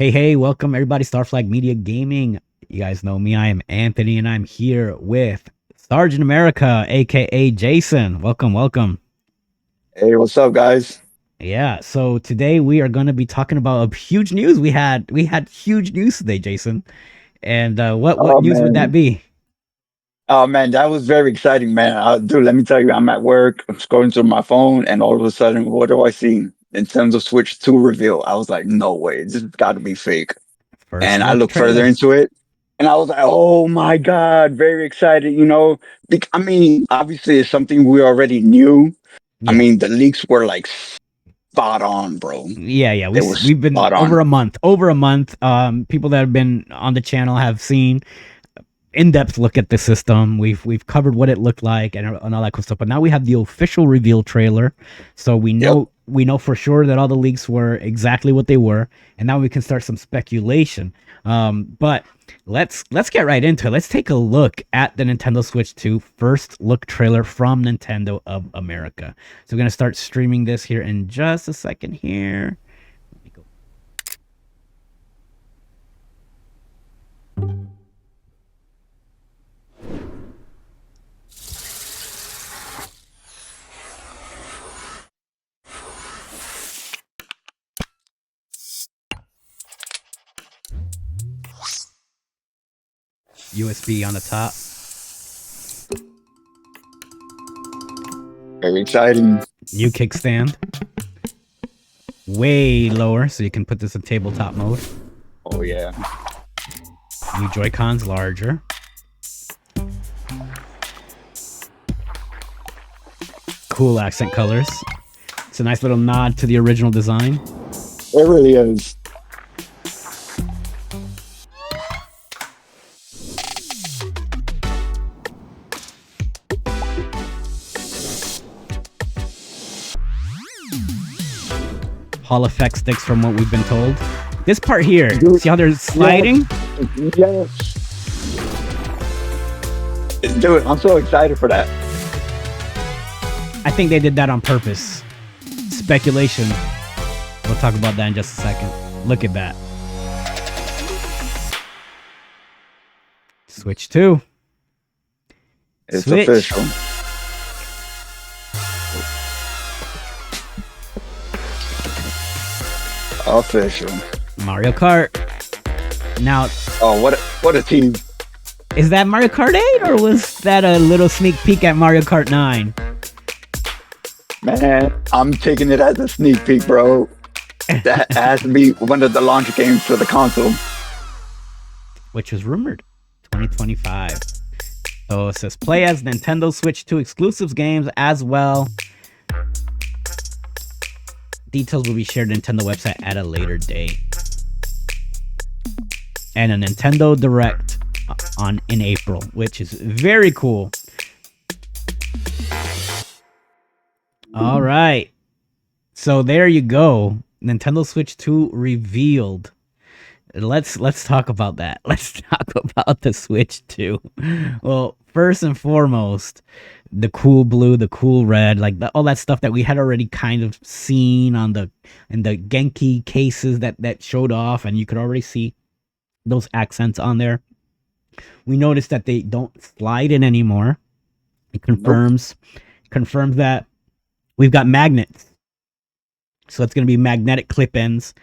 Hey, welcome everybody, Starflag Media Gaming. You guys know me, I am Anthony, and I'm here with Sergeant America, aka Jason. Welcome. Hey, what's up, guys? Yeah, so today we are gonna be talking about a huge news. We had huge news today, Jason. And what Oh news would that man, be? oh man, that was very exciting, man. Dude, let me tell you, I'm at work, I'm scrolling through my phone, and all of a sudden, what do I see? Nintendo Switch 2 reveal. I was like, no way, this has got to be fake. First And I look looked further trailer. into it, and I was like, oh my God, very excited. I mean, obviously, it's something we already knew. I Yeah. mean, the leaks were like spot on, bro. Yeah, They were we've been spot on. over a month. People that have been on the channel have seen in-depth look at the system. We've covered what it looked like and all that cool stuff. But now we have the official reveal trailer, so Yep. we know for sure that all the leaks were exactly what they were, and now we can start some speculation. But let's get right into it. Let's take a look at the Nintendo Switch 2 first look trailer from Nintendo of America. So we're gonna start streaming this here in just a second here. Let me go. USB on the top. Very exciting. New kickstand. Way lower, so you can put this in tabletop mode. Oh yeah. New Joy-Cons larger. Cool accent colors. It's a nice little nod to the original design. It really is. Hall effect sticks from what we've been told. This part here, Dude, see how they're sliding? yes. Dude, I'm so excited for that. I think they did that on purpose. Speculation. We'll talk about that in just a second. Look at that. Switch 2. It's Switch. official. Official. Mario Kart. Now, Oh, what a team. is that Mario Kart 8 or was that a little sneak peek at Mario Kart 9? Man, I'm taking it as a sneak peek, bro. That has to be one of the launch games for the console. Which was rumored 2025. So it says play as Nintendo Switch 2 exclusives games as well. Details will be shared on Nintendo website at a later date. And a Nintendo Direct in April, which is very cool. All right. So there you go. Nintendo Switch 2 revealed. Let's talk about that. Let's talk about the Switch 2. Well, first and foremost, the cool blue, the cool red, like all that stuff that we had already kind of seen on the in the Genki cases that showed off, and you could already see those accents on there. We noticed that they don't slide in anymore. It Nope. confirms that we've got magnets. So it's going to be magnetic clip ends.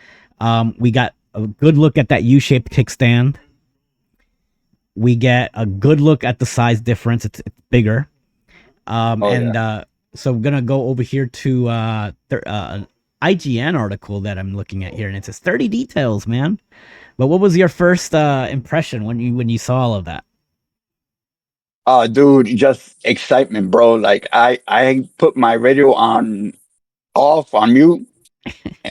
We got a good look at that U-shaped kickstand. We get a good look at the size difference. It's bigger. Oh yeah. So I'm gonna go over here to an IGN article that I'm looking at here, and it says 30 details, man. But what was your first impression when you saw all of that? Dude, just excitement, bro. Like I put my radio on off on mute.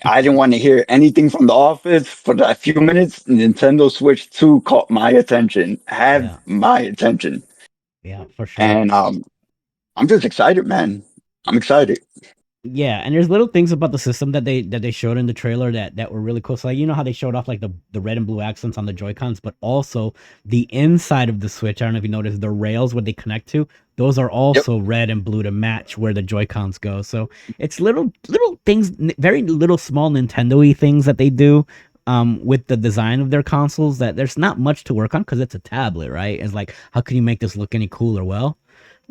I didn't want to hear anything from the office for that few minutes. Nintendo Switch 2 caught my attention, had Yeah, my attention. yeah, for sure. And I'm just excited, man. I'm excited. Yeah, and there's little things about the system that they showed in the trailer that were really cool. So like, you know how they showed off like the red and blue accents on the Joy Cons, but also the inside of the Switch. I don't know if you noticed the rails where they connect to; those are Yep. also red and blue to match where the Joy Cons go. So it's little things, very little small Nintendo-y things that they do with the design of their consoles that there's not much to work on because it's a tablet, right? It's like, how can you make this look any cooler? Well,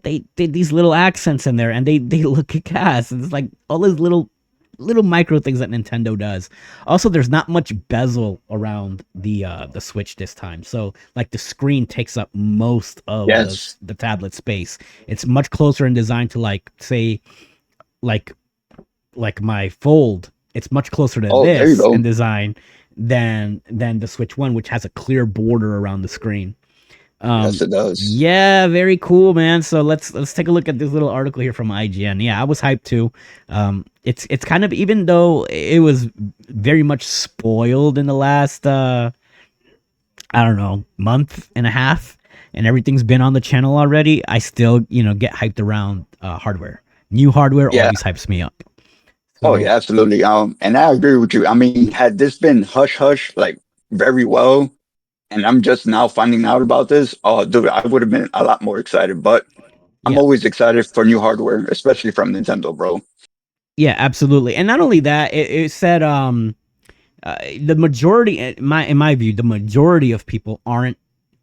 they did these little accents in there, and they look kick ass. It's like all those little micro things that Nintendo does. Also, there's not much bezel around the Switch this time, so like the screen takes up most of Yes. the tablet space. It's much closer in design to like say like my Fold. It's much closer to Oh, there you this go. in design than the Switch One, which has a clear border around the screen. Yes, it does. Yeah, very cool, man. So let's take a look at this little article here from IGN. Yeah, I was hyped too. It's kind of, even though it was very much spoiled in the last I don't know, month and a half, and everything's been on the channel already, I still, get hyped around hardware. New hardware Yeah. always hypes me up. Oh So, yeah, absolutely. And I agree with you. I mean, had this been hush hush, like very well, and I'm just now finding out about this, oh dude, I would have been a lot more excited. But I'm yeah. always excited for new hardware, especially from Nintendo, bro. Yeah, absolutely. And not only that, it said the majority, in my view, the majority of people aren't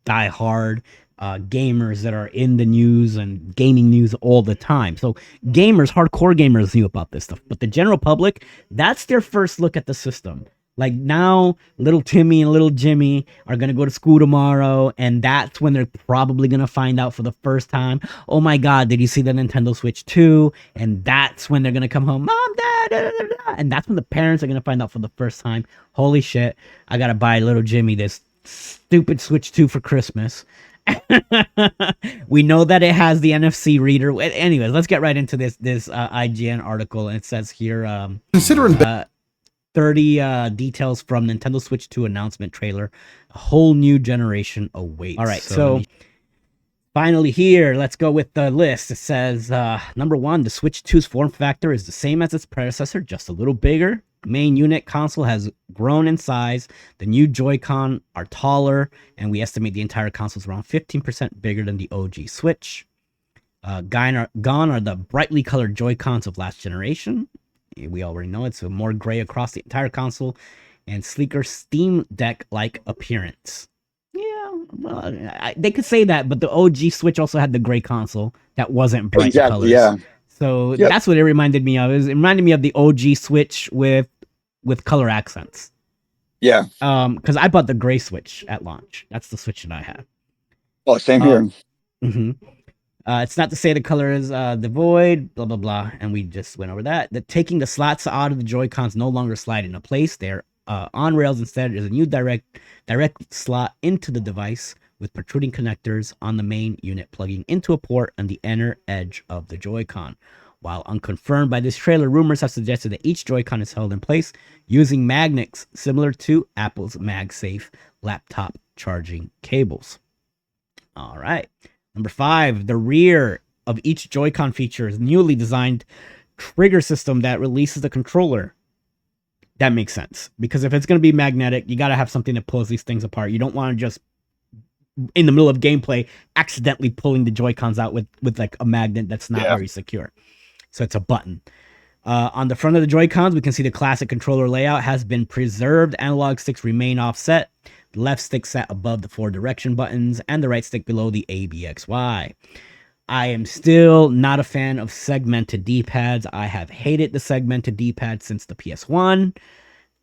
diehard gamers that are in the news and gaming news all the time. So gamers, hardcore gamers, knew about this stuff, but the general public, that's their first look at the system. Like now, little Timmy and little Jimmy are gonna go to school tomorrow, and that's when they're probably gonna find out for the first time. Oh my God, did you see the Nintendo Switch 2? And that's when they're gonna come home, Mom, Dad, da, da, da, da. And that's when the parents are gonna find out for the first time. Holy shit, I gotta buy little Jimmy this stupid Switch 2 for Christmas. We know that it has the NFC reader. Anyways, let's get right into this IGN article. And it says here, Considering 30 details from Nintendo Switch 2 announcement trailer. A whole new generation awaits. All right, so finally here, let's go with the list. It says, number 1, the Switch 2's form factor is the same as its predecessor, just a little bigger. Main unit console has grown in size. The new Joy-Con are taller, and we estimate the entire console is around 15% bigger than the OG Switch. Gone are the brightly colored Joy-Cons of last generation. We already know it's more gray across the entire console, and sleeker Steam Deck-like appearance. Yeah, well, they could say that, but the OG Switch also had the gray console that wasn't bright Exactly. colors. Yeah. So Yep. that's what it reminded me of. It reminded me of the OG Switch with color accents. Yeah. Because I bought the gray Switch at launch. That's the Switch that I had. Oh, same here. Mm-hmm. It's not to say the color is devoid, blah, blah, blah. And we just went over that. Taking the slots out of the Joy-Cons no longer slide into place. They're on rails instead. There's a new direct slot into the device with protruding connectors on the main unit plugging into a port on the inner edge of the Joy-Con. While unconfirmed by this trailer, rumors have suggested that each Joy-Con is held in place using magnets similar to Apple's MagSafe laptop charging cables. All right. Number 5, the rear of each Joy-Con features newly designed trigger system that releases the controller. That makes sense, because if it's going to be magnetic, you got to have something that pulls these things apart. You don't want to just, in the middle of gameplay, accidentally pulling the Joy-Cons out with like a magnet that's not very secure. So it's a button. On the front of the Joy-Cons, we can see the classic controller layout has been preserved. Analog sticks remain offset. The left stick sat above the 4 direction buttons, and the right stick below the ABXY. I am still not a fan of segmented D-pads. I have hated the segmented D-pad since the PS1.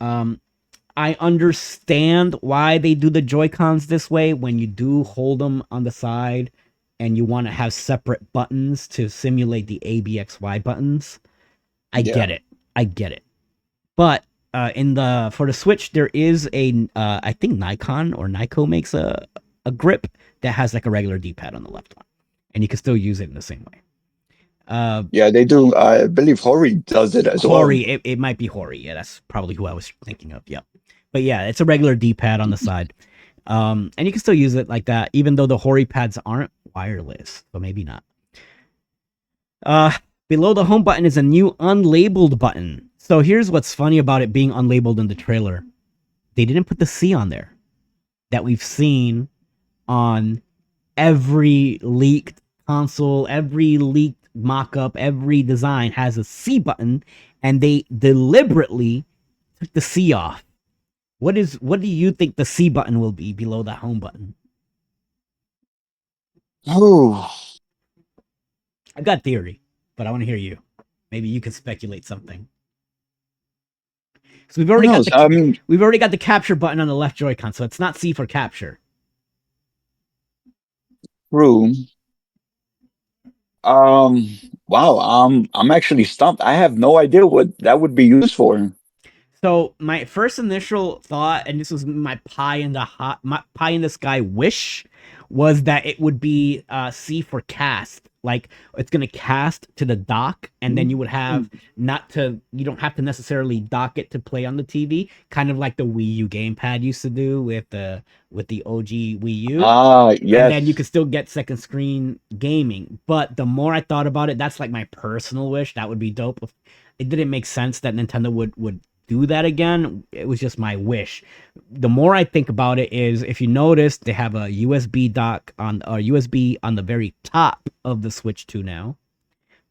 I understand why they do the Joy-Cons this way when you do hold them on the side and you want to have separate buttons to simulate the ABXY buttons. I get it. But for the Switch, there is I think Nikon or Nyko makes a grip that has like a regular D-pad on the left one, and you can still use it in the same way. Yeah, they do. I believe Hori does it as well. Hori, it might be Hori. Yeah, that's probably who I was thinking of. Yep. But yeah, it's a regular D-pad on the side. And you can still use it like that, even though the Hori pads aren't wireless. So maybe not. Below the home button is a new unlabeled button. So here's what's funny about it being unlabeled in the trailer. They didn't put the C on there that we've seen on every leaked console, every leaked mock-up, every design has a C button, and they deliberately took the C off. What do you think the C button will be below the home button? Oh, I've got theory, but I want to hear you. Maybe you can speculate something. So who knows? I mean, we've already got the capture button on the left Joy-Con, so it's not C for capture. true. Um, wow. I'm actually stumped. I have no idea what that would be used for. So my first initial thought, and this was my pie in the sky wish, was that it would be C for cast. Like it's gonna cast to the dock, and then you would have not to you don't have to necessarily dock it to play on the TV, kind of like the Wii U gamepad used to do with the OG Wii U. Ah, And then you yes. could still get second screen gaming. But the more I thought about it, that's like my personal wish. That would be dope. It didn't make sense that Nintendo would do that again. It was just my wish. The more I think about it is if you notice they have a USB dock on or USB on the very top of the Switch 2 now,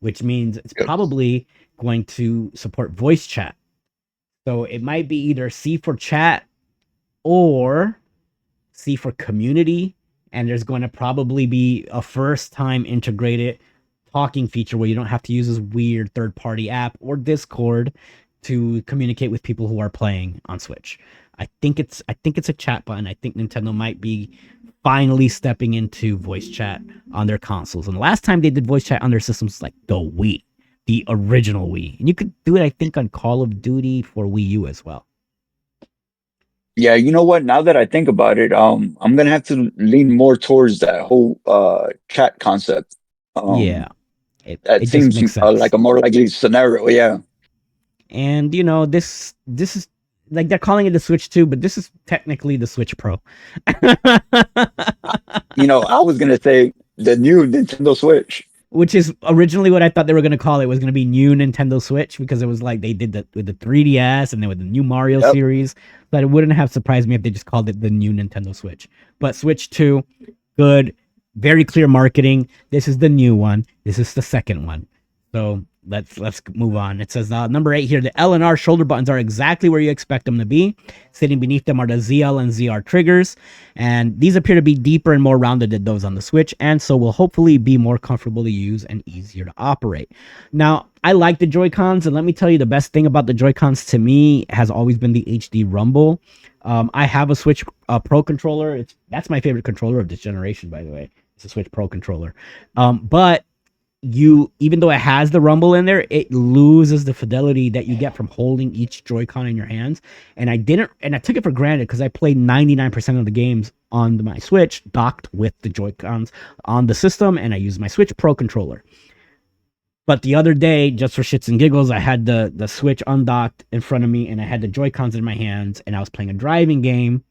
which means it's probably going to support voice chat. So it might be either C for chat or C for community, and there's going to probably be a first time integrated talking feature where you don't have to use this weird third party app or Discord to communicate with people who are playing on Switch. I think it's a chat button. I think Nintendo might be finally stepping into voice chat on their consoles. And the last time they did voice chat on their systems was like the Wii, the original Wii. And you could do it, I think, on Call of Duty for Wii U as well. Yeah, you know what? Now that I think about it, I'm gonna have to lean more towards that whole chat concept. Yeah, Um, that it just seems makes like sense. a more likely scenario. Yeah. And you know, this is like they're calling it the Switch 2, but this is technically the Switch Pro. You know, I was gonna say the new Nintendo Switch. Which is originally what I thought they were going to call it was going to be new Nintendo Switch because it was like they did that with the 3DS and then with the new Mario Yep. series. But it wouldn't have surprised me if they just called it the new Nintendo Switch. But Switch 2, good, very clear marketing. This is the new one. This is the second one. So let's move on. It says number 8 here. The L and R shoulder buttons are exactly where you expect them to be. Sitting beneath them are the ZL and ZR triggers, and these appear to be deeper and more rounded than those on the Switch, and so will hopefully be more comfortable to use and easier to operate. Now, I like the Joy Cons, and let me tell you, the best thing about the Joy Cons to me has always been the HD Rumble. I have a Switch Pro controller. That's my favorite controller of this generation, by the way. It's a Switch Pro controller, but you even though it has the rumble in there, it loses the fidelity that you get from holding each Joy-Con in your hands. And I took it for granted because I played 99% of the games on my Switch docked with the Joy-Cons on the system, and I used my Switch Pro controller. But the other day, just for shits and giggles, I had the Switch undocked in front of me, and I had the Joy-Cons in my hands, and I was playing a driving game,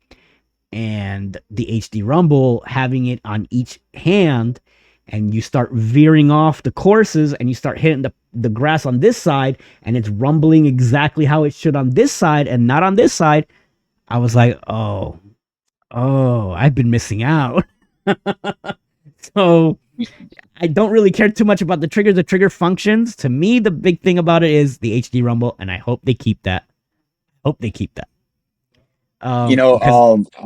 and the HD Rumble having it on each hand, and you start veering off the courses and you start hitting the grass on this side, and it's rumbling exactly how it should on this side and not on this side. I was like, oh, I've been missing out. So I don't really care too much about the triggers, the trigger functions. To me, the big thing about it is the HD Rumble, and I hope they keep that. Hope they keep that. You know,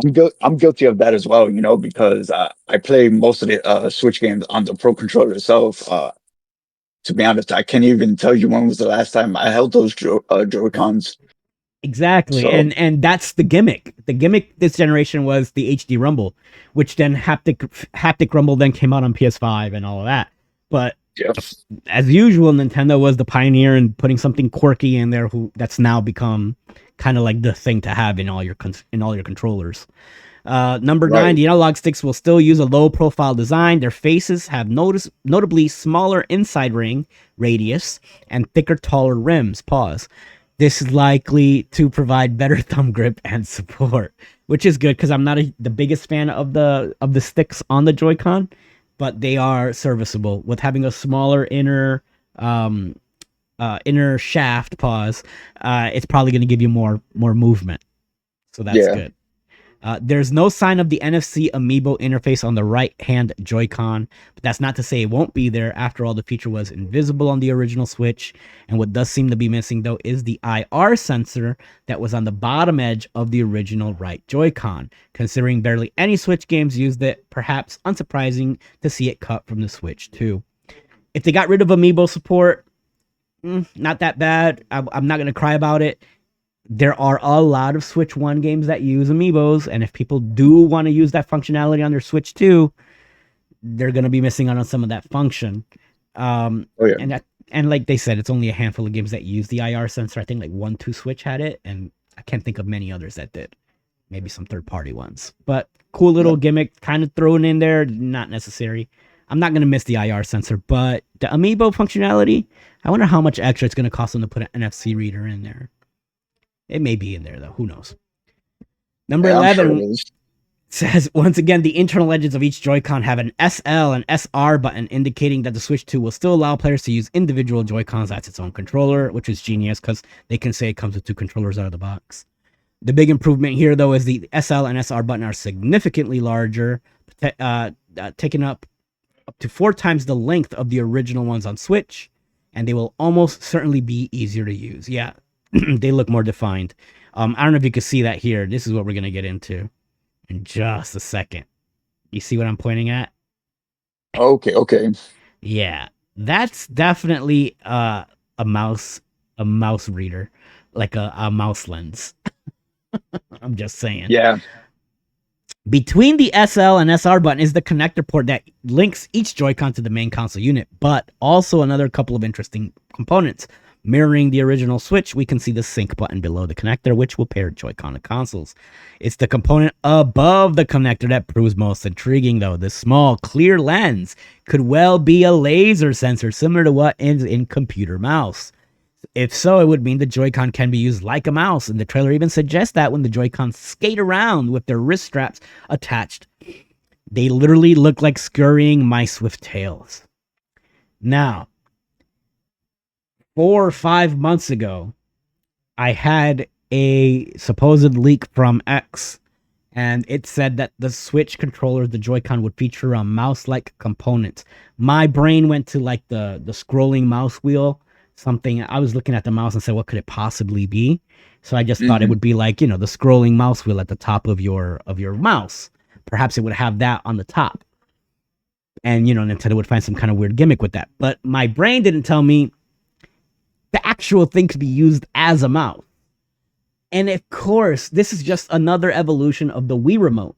Because I'm guilty of that as well. You know, because I play most of the Switch games on the Pro controller itself. To be honest, I can't even tell you when was the last time I held those Joy Cons. exactly, So and that's the gimmick. The gimmick this generation was the HD Rumble, which then haptic Rumble then came out on PS5 and all of that. But yes, as usual, Nintendo was the pioneer in putting something quirky in there. That's now become kind of like the thing to have in all your controllers. Number 9, right. the analog sticks will still use a low profile design. Their faces have notably smaller inside ring radius and thicker, taller rims. Pause. This is likely to provide better thumb grip and support, which is good because I'm not the biggest fan of the sticks on the Joy-Con, but they are serviceable with having a smaller um, inner shaft. Pause. It's probably going to give you more movement, so that's Yeah. good. There's no sign of the NFC Amiibo interface on the right-hand Joy-Con, but that's not to say it won't be there. After all, the feature was invisible on the original Switch, and what does seem to be missing, though, is the IR sensor that was on the bottom edge of the original right Joy-Con. Considering barely any Switch games used it, perhaps unsurprising to see it cut from the Switch, too. If they got rid of Amiibo support, not that bad. I'm not going to cry about it. There are a lot of Switch 1 games that use Amiibos, and if people do want to use that functionality on their Switch 2, they're going to be missing out on some of that function. And like they said, it's only a handful of games that use the IR sensor. I think like 1-2 Switch had it, and I can't think of many others that did. Maybe some third-party ones. But cool little gimmick, kind of thrown in there, not necessary. I'm not going to miss the IR sensor, but the Amiibo functionality, I wonder how much extra it's going to cost them to put an NFC reader in there. It may be in there, though. Who knows? Number 11 says, once again, the internal edges of each Joy-Con have an SL and SR button, indicating that the Switch 2 will still allow players to use individual Joy-Cons as its own controller, which is genius because they can say it comes with 2 controllers out of the box. The big improvement here, though, is the SL and SR button are significantly larger, taking up to 4 times the length of the original ones on Switch, and they will almost certainly be easier to use. Yeah. They look more defined. I don't know if you can see that here. This is what we're going to get into in just a second. You see what I'm pointing at? Okay. Yeah, that's definitely a mouse reader, like a mouse lens. I'm just saying. Yeah. Between the SL and SR button is the connector port that links each Joy-Con to the main console unit, but also another couple of interesting components. Mirroring the original Switch, we can see the sync button below the connector, which will pair Joy-Con to consoles. It's the component above the connector that proves most intriguing, though. This small, clear lens could well be a laser sensor, similar to what is in computer mouse. If so, it would mean the Joy-Con can be used like a mouse, and the trailer even suggests that when the Joy-Cons skate around with their wrist straps attached. They literally look like scurrying mice with tails. Now, 4 or 5 months ago, I had a supposed leak from X, and it said that the Switch controller, the Joy-Con, would feature a mouse-like component. My brain went to like the scrolling mouse wheel, something. I was looking at the mouse and said, what could it possibly be? So I just thought it would be like, the scrolling mouse wheel at the top of your mouse. Perhaps it would have that on the top. And, Nintendo would find some kind of weird gimmick with that. But my brain didn't tell me the actual thing could be used as a mouse. And of course, this is just another evolution of the Wii remote.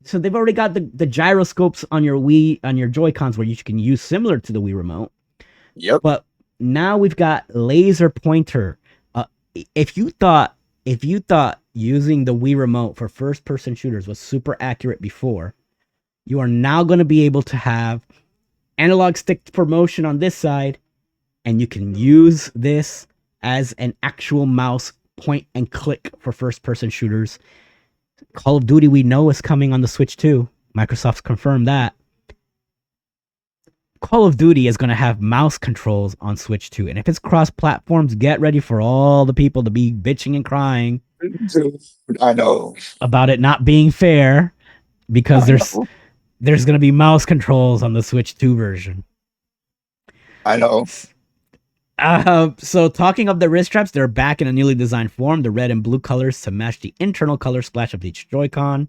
So they've already got the gyroscopes on your Wii, on your Joy-Cons, where you can use similar to the Wii remote. Yep. But now we've got laser pointer. If you thought using the Wii remote for first-person shooters was super accurate before, you are now going to be able to have analog stick for motion on this side, and you can use this as an actual mouse point and click for first-person shooters. Call of Duty, we know, is coming on the Switch too. Microsoft's confirmed that. Call of Duty is going to have mouse controls on Switch too. And if it's cross-platforms, get ready for all the people to be bitching and crying. I know. About it not being fair, because there's going to be mouse controls on the Switch 2 version. I know. So talking of the wrist straps, they're back in a newly designed form, the red and blue colors to match the internal color splash of each Joy-Con.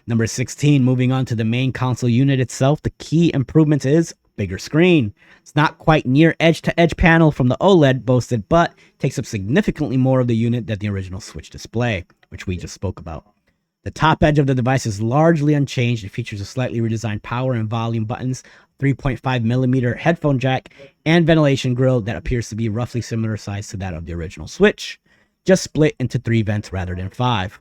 Number 16, moving on to the main console unit itself, the key improvement is bigger screen. It's not quite near edge-to-edge panel from the OLED boasted, but takes up significantly more of the unit than the original Switch display, which we just spoke about. The top edge of the device is largely unchanged. It features a slightly redesigned power and volume buttons, 3.5mm headphone jack, and ventilation grill that appears to be roughly similar size to that of the original Switch, just split into 3 vents rather than 5.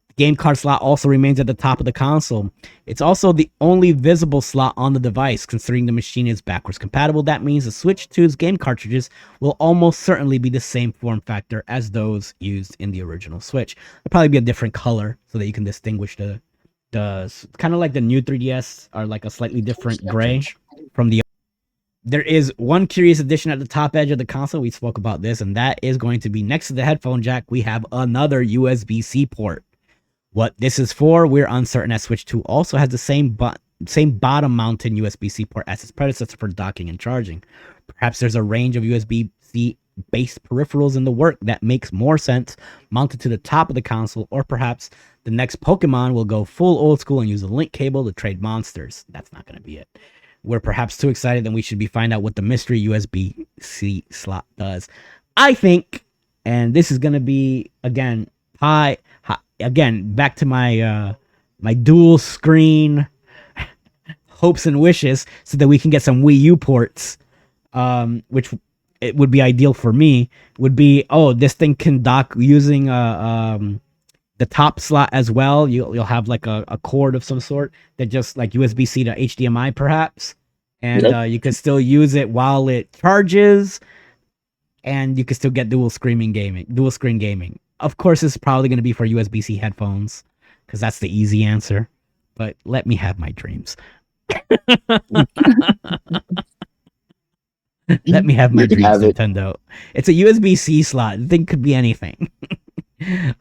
The game card slot also remains at the top of the console. It's also the only visible slot on the device, considering the machine is backwards compatible. That means the Switch 2's game cartridges will almost certainly be the same form factor as those used in the original Switch. It'll probably be a different color so that you can distinguish the kind of like the new 3DS are like a slightly different gray from the. There is one curious addition at the top edge of the console. We spoke about this, and that is going to be next to the headphone jack. We have another USB-C port. What this is for, we're uncertain, as Switch 2 also has the same bottom mounted USB-C port as its predecessor for docking and charging. Perhaps there's a range of USB-C based peripherals in the work that makes more sense mounted to the top of the console, or perhaps the next Pokemon will go full old school and use a link cable to trade monsters. That's not going to be it. We're perhaps too excited and we should be find out what the mystery USB-C slot does. I think, and this is going to be again back to my my dual screen hopes and wishes, so that we can get some Wii U ports, which it would be ideal for me. Would be, oh, this thing can dock using the top slot as well. You'll have like a cord of some sort that just like USB-C to HDMI perhaps, and you can still use it while it charges, and you can still get dual screen gaming. Of course, it's probably going to be for USB-C headphones because that's the easy answer. But let me have my dreams. Let me have my dreams, Nintendo. It's a USB-C slot. The thing could be anything.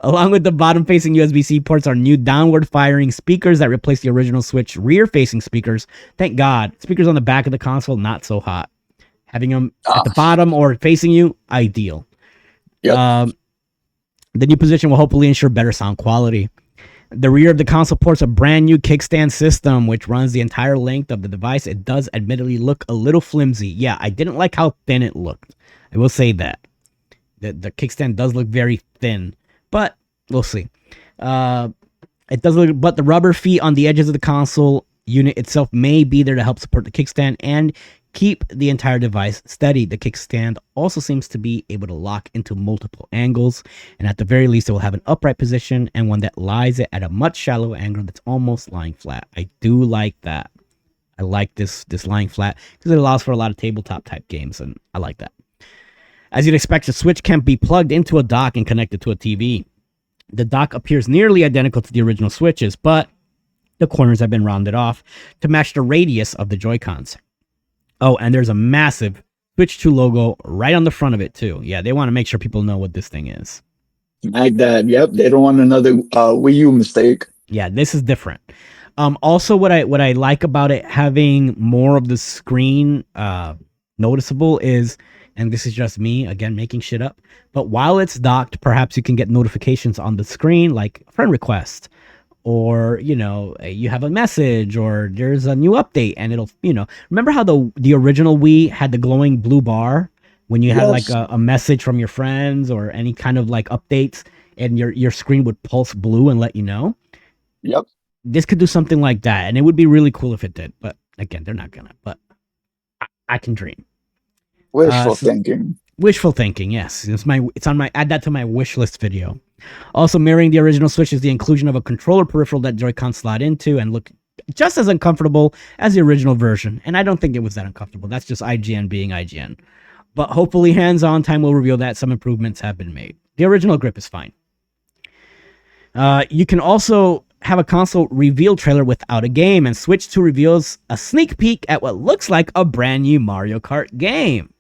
Along with the bottom-facing USB-C ports are new downward-firing speakers that replace the original Switch rear-facing speakers. Thank God. Speakers on the back of the console, not so hot. Having them at the bottom or facing you, ideal. Yep. The new position will hopefully ensure better sound quality. The rear of the console ports a brand new kickstand system, which runs the entire length of the device. It does admittedly look a little flimsy. Yeah, I didn't like how thin it looked. I will say that. The kickstand does look very thin, but we'll see. It does look, but the rubber feet on the edges of the console unit itself may be there to help support the kickstand and keep the entire device steady. The kickstand also seems to be able to lock into multiple angles, and at the very least it will have an upright position and one that lies it at a much shallower angle that's almost lying flat. I do like that. I like this lying flat because it allows for a lot of tabletop type games, and I like that. As you'd expect, the Switch can be plugged into a dock and connected to a TV. The dock appears nearly identical to the original Switches, but the corners have been rounded off to match the radius of the Joy-Cons. Oh, and there's a massive Switch 2 logo right on the front of it, too. Yeah, they want to make sure people know what this thing is. Like that. Yep, they don't want another Wii U mistake. Yeah, this is different. Also, what I like about it having more of the screen noticeable is, and this is just me, again, making shit up, but while it's docked, perhaps you can get notifications on the screen, like friend request, or, you know, you have a message, or there's a new update, and it'll, you know, remember how the original Wii had the glowing blue bar when you had like a message from your friends or any kind of like updates, and your screen would pulse blue and let you know? Yep. This could do something like that, and it would be really cool if it did, but again, they're not gonna, but I can dream. Wishful thinking. Wishful thinking, yes. Add that to my wish list video. Also mirroring the original Switch is the inclusion of a controller peripheral that Joy-Con slot into and look just as uncomfortable as the original version. And I don't think it was that uncomfortable. That's just IGN being IGN. But hopefully hands-on time will reveal that some improvements have been made. The original grip is fine. You can also have a console reveal trailer without a game, and Switch 2 reveals a sneak peek at what looks like a brand new Mario Kart game.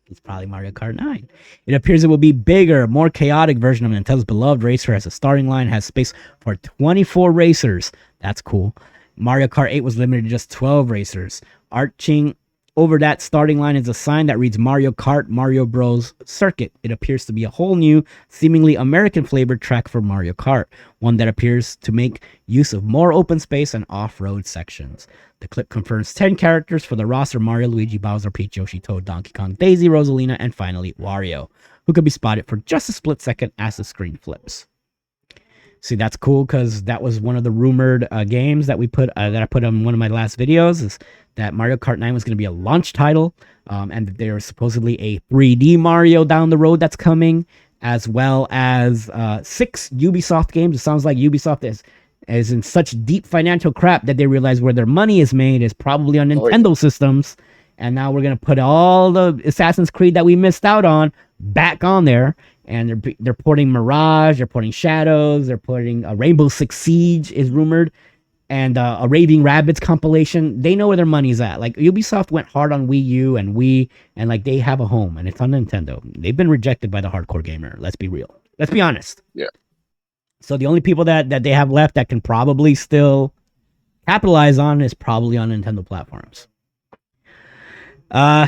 It's probably Mario Kart 9. It appears it will be bigger, more chaotic version of Nintendo's beloved racer, as the starting line has space for 24 racers. That's cool. Mario Kart 8 was limited to just 12 racers. Arching over that starting line is a sign that reads Mario Kart Mario Bros. Circuit. It appears to be a whole new, seemingly American-flavored track for Mario Kart, one that appears to make use of more open space and off-road sections. The clip confirms 10 characters for the roster: Mario, Luigi, Bowser, Peach, Yoshi, Toad, Donkey Kong, Daisy, Rosalina, and finally Wario, who could be spotted for just a split second as the screen flips. See, that's cool because that was one of the rumored games that I put on one of my last videos, is that Mario Kart 9 was going to be a launch title, and that there's supposedly a 3D Mario down the road that's coming, as well as 6 Ubisoft games. It sounds like Ubisoft is in such deep financial crap that they realize where their money is made is probably on Nintendo systems, and now we're going to put all the Assassin's Creed that we missed out on back on there. And they're porting Mirage, they're porting Shadows, they're porting Rainbow Six Siege is rumored, and a Raving Rabbids compilation. They know where their money's at. Like, Ubisoft went hard on Wii U and Wii, and like they have a home, and it's on Nintendo. They've been rejected by the hardcore gamer. Let's be real. Let's be honest. Yeah. So the only people that they have left that can probably still capitalize on is probably on Nintendo platforms.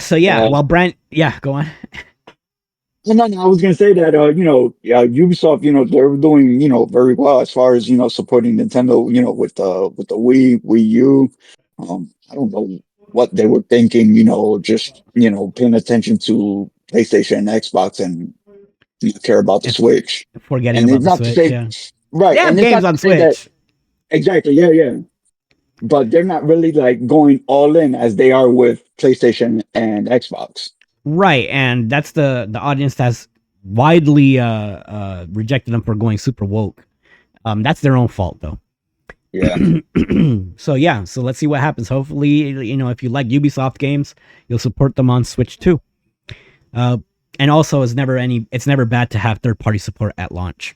So yeah, Uh, well, Brent, yeah, go on. no, I was gonna say that Ubisoft, they're doing very well as far as supporting Nintendo, with the Wii U. I don't know what they were thinking, just paying attention to PlayStation and Xbox and not care about the And Switch. forgetting And about it's the not to Switch, say yeah, they right, have and it's games not to on say that Switch, exactly, yeah. But they're not really like going all in as they are with PlayStation and Xbox. right? And that's the audience that's widely rejected them for going super woke. That's their own fault though. Yeah. So yeah, so let's see what happens. Hopefully, if you like Ubisoft games, you'll support them on Switch too. Uh, and also, it's never bad to have third party support at launch.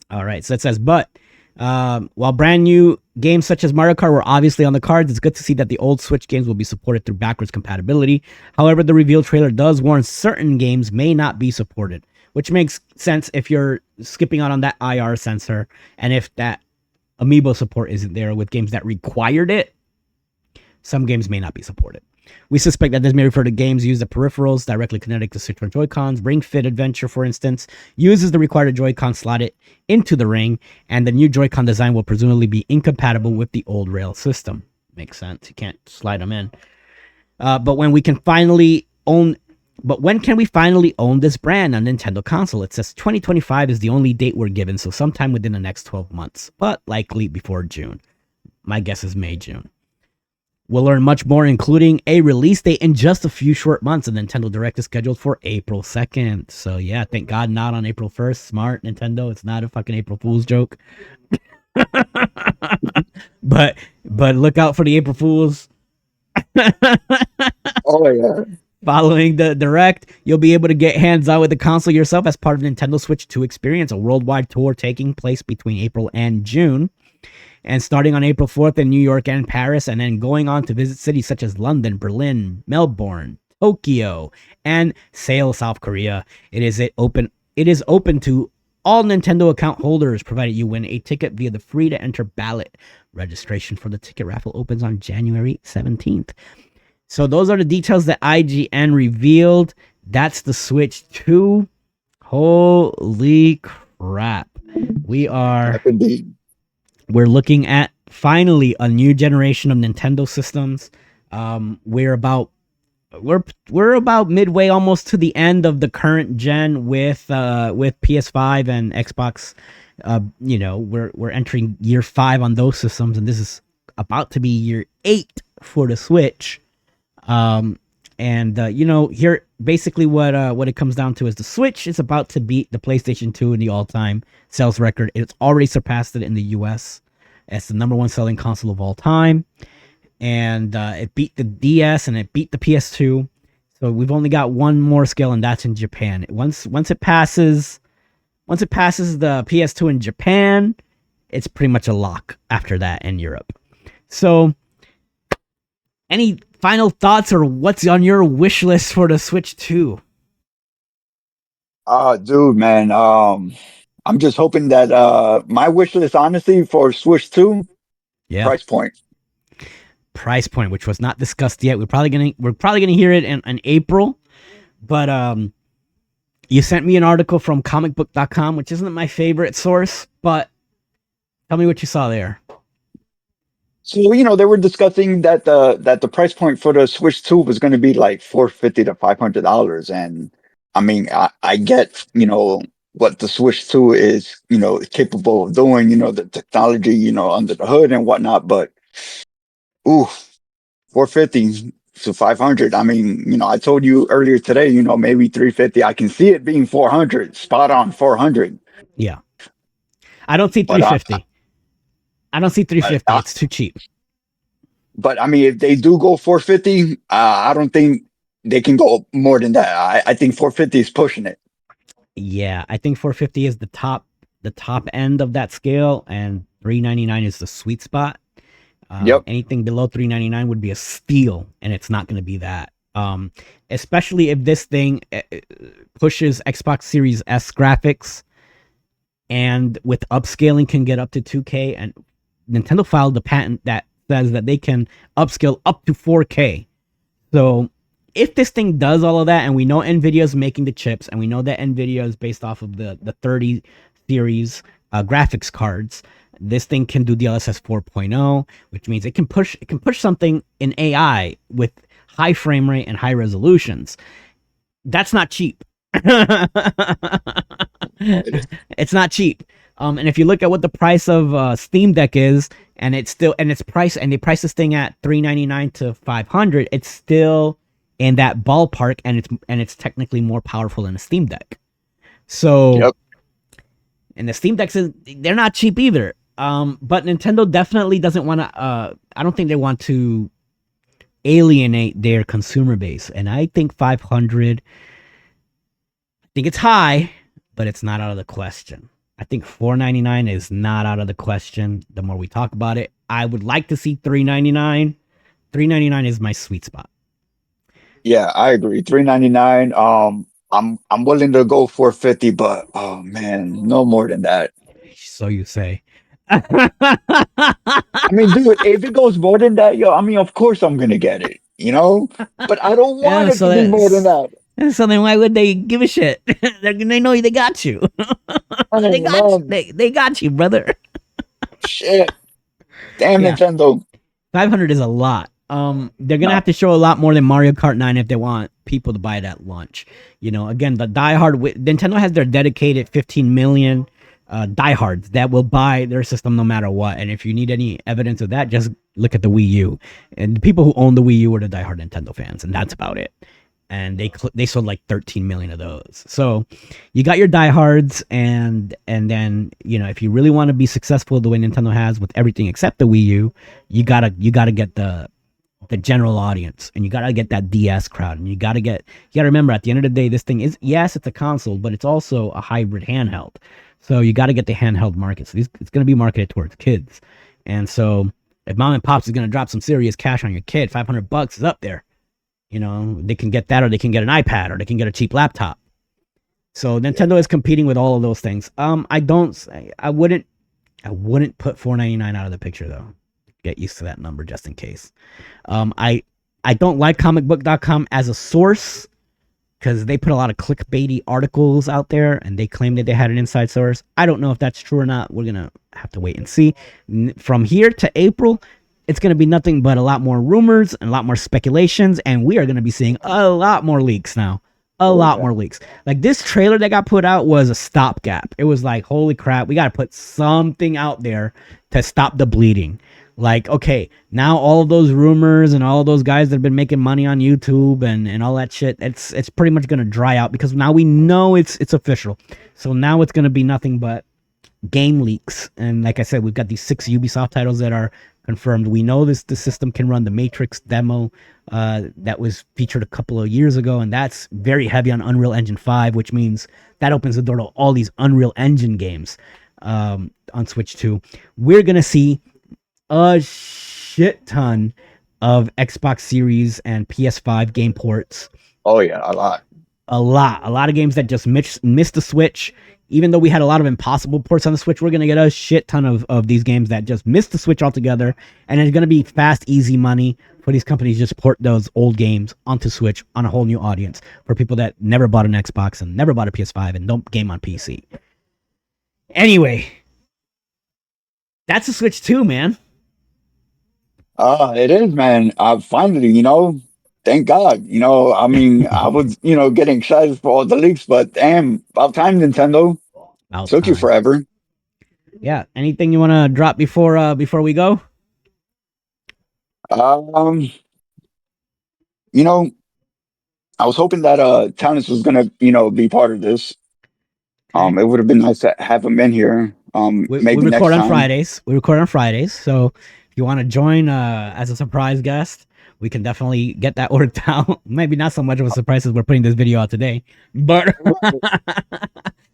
All right, so it says, but while brand new games such as Mario Kart were obviously on the cards, it's good to see that the old Switch games will be supported through backwards compatibility. However, the reveal trailer does warn certain games may not be supported, which makes sense if you're skipping out on that IR sensor and if that amiibo support isn't there with games that required it. Some games may not be supported. We suspect that this may refer to games use the peripherals directly connected to Switch Joy-Cons. Ring Fit Adventure, for instance, uses the required Joy-Con slotted into the ring, and the new Joy-Con design will presumably be incompatible with the old rail system. Makes sense. You can't slide them in. But when can we finally own this brand on Nintendo console? It says 2025 is the only date we're given, so sometime within the next 12 months, but likely before June. My guess is May, June. We'll learn much more, including a release date in just a few short months. A Nintendo Direct is scheduled for April 2nd. So yeah, thank God not on April 1st. Smart, Nintendo. It's not a fucking April Fool's joke. but look out for the April Fools. Oh yeah. Following the Direct, you'll be able to get hands-on with the console yourself as part of Nintendo Switch 2 experience, a worldwide tour taking place between April and June. And starting on April 4th in New York and Paris, and then going on to visit cities such as London, Berlin, Melbourne, Tokyo, and Seoul, South Korea. It is open to all Nintendo account holders, provided you win a ticket via the free to enter ballot. Registration for the ticket raffle opens on January 17th. So those are the details that IGN revealed. That's the Switch 2. Holy crap. We're looking at finally a new generation of Nintendo systems. We're about midway almost to the end of the current gen with PS5 and Xbox. We're entering year 5 on those systems, and this is about to be year 8 for the Switch. Here basically what it comes down to is the Switch is about to beat the PlayStation 2 in the all-time sales record. It's already surpassed it in the US as the number one selling console of all time, and it beat the DS and it beat the PS2. So we've only got one more scale, and that's in Japan. Once it passes the PS2 in Japan, it's pretty much a lock after that in Europe. So, any final thoughts or what's on your wish list for the Switch 2? Dude, man. I'm just hoping that my wish list, honestly, for Switch 2, Yeah. price point, which was not discussed yet. We're probably gonna hear it in April. But you sent me an article from comicbook.com, which isn't my favorite source, but tell me what you saw there. So they were discussing that the price point for the Switch 2 was going to be like $450 to $500, and I mean I get what the Switch 2 is capable of doing, the technology under the hood and whatnot, but ooh, 450 to 500. I mean, I told you earlier today, maybe 350. I can see it being 400, spot on 400. Yeah, I don't see But 350. I don't see 350. It's too cheap. But I mean, if they do go 450, I don't think they can go more than that. I think 450 is pushing it. Yeah, I think 450 is the top end of that scale, and 399 is the sweet spot. Yep. Anything below 399 would be a steal, and it's not going to be that. Especially if this thing pushes Xbox Series S graphics and with upscaling can get up to 2K. And Nintendo filed a patent that says that they can upscale up to 4K. So if this thing does all of that, and we know Nvidia is making the chips, and we know that Nvidia is based off of the 30 series graphics cards, this thing can do DLSS 4.0, which means it can push something in AI with high frame rate and high resolutions. That's not cheap. It's not cheap. And if you look at what the price of Steam Deck is, and it's price, and they price this thing at $399 to $500, it's still in that ballpark, and it's technically more powerful than a Steam Deck. So, Yep. and the Steam Decks they're not cheap either. But Nintendo definitely doesn't want to. I don't think they want to alienate their consumer base, and I think 500. I think it's high, but it's not out of the question. I think $499 is not out of the question. The more we talk about it, I would like to see $399. $399 is my sweet spot. Yeah, I agree. 399. I'm willing to go 450, but oh man, no more than that. So you say. I mean, dude, if it goes more than that, yo, I mean, of course I'm gonna get it, you know? But I don't want Yeah, it to be more than that. so then why would they give a shit? They know they got you. Oh, man, They got you, brother. shit. Damn Yeah. Nintendo. 500 is a lot. They're gonna have to show a lot more than Mario Kart 9 if they want people to buy it at launch. You know, again, the diehard Nintendo has their dedicated 15 million diehards that will buy their system no matter what. And if you need any evidence of that, just look at the Wii U. And the people who own the Wii U are the diehard Nintendo fans, and that's about it. And they sold like 13 million of those. So you got your diehards, and then, you know, if you really want to be successful the way Nintendo has with everything except the Wii U, you gotta get the general audience, and you gotta get that DS crowd, and you gotta remember, at the end of the day, this thing is, yes, it's a console, but it's also a hybrid handheld. So you gotta get the handheld market. So it's gonna be marketed towards kids, and so if mom and pops is gonna drop some serious cash on your kid, $500 is up there. You know, they can get that, or they can get an iPad, or they can get a cheap laptop. So Nintendo is competing with all of those things. I wouldn't put $499 out of the picture though. Get used to that number just in case. I don't like comicbook.com as a source, because they put a lot of clickbaity articles out there, and they claim that they had an inside source. I don't know if that's true or not. We're gonna have to wait and see. From here to April, it's going to be nothing but a lot more rumors and a lot more speculations, and we are going to be seeing a lot more leaks now. A lot more leaks. Like, this trailer that got put out was a stopgap. It was like, holy crap, we got to put something out there to stop the bleeding. Like, okay, now all of those rumors and all of those guys that have been making money on YouTube and all that shit, it's pretty much going to dry out, because now we know it's official. So now it's going to be nothing but game leaks. And like I said, we've got these 6 Ubisoft titles that are confirmed. We know the system can run the Matrix demo that was featured a couple of years ago, and that's very heavy on Unreal Engine 5, which means that opens the door to all these Unreal Engine games on Switch 2. We're gonna see a shit ton of Xbox Series and PS5 game ports. Oh yeah, a lot of games that just missed the Switch. Even though we had a lot of impossible ports on the Switch, we're going to get a shit ton of these games that just missed the Switch altogether. And it's going to be fast, easy money for these companies to just port those old games onto Switch on a whole new audience, for people that never bought an Xbox and never bought a PS5 and don't game on PC. Anyway, that's the Switch 2, man. It is, man. Finally, you know, thank God. You know, I mean, I was, you know, getting excited for all the leaks, but damn, about time, Nintendo. Took you forever. Yeah. Anything you want to drop before we go? You know, I was hoping that Talents was gonna, you know, be part of this. It would have been nice to have him in here. Maybe we next record on time. Fridays. We record on Fridays. So if you want to join as a surprise guest, we can definitely get that worked out. Maybe not so much of a surprise as we're putting this video out today, but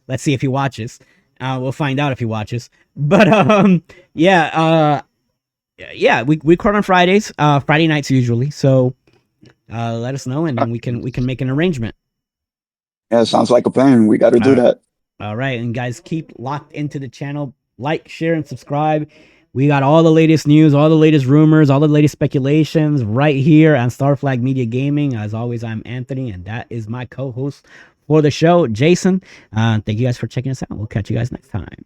let's see if he watches. We'll find out if he watches. But yeah, we record on Fridays, Friday nights usually. So let us know, and then we can make an arrangement. Yeah, sounds like a plan. We got to do that. All right, and guys, keep locked into the channel. Like, share, and subscribe. We got all the latest news, all the latest rumors, all the latest speculations right here on Star Flag Media Gaming. As always, I'm Anthony, and that is my co-host for the show, Jason. Thank you guys for checking us out. We'll catch you guys next time.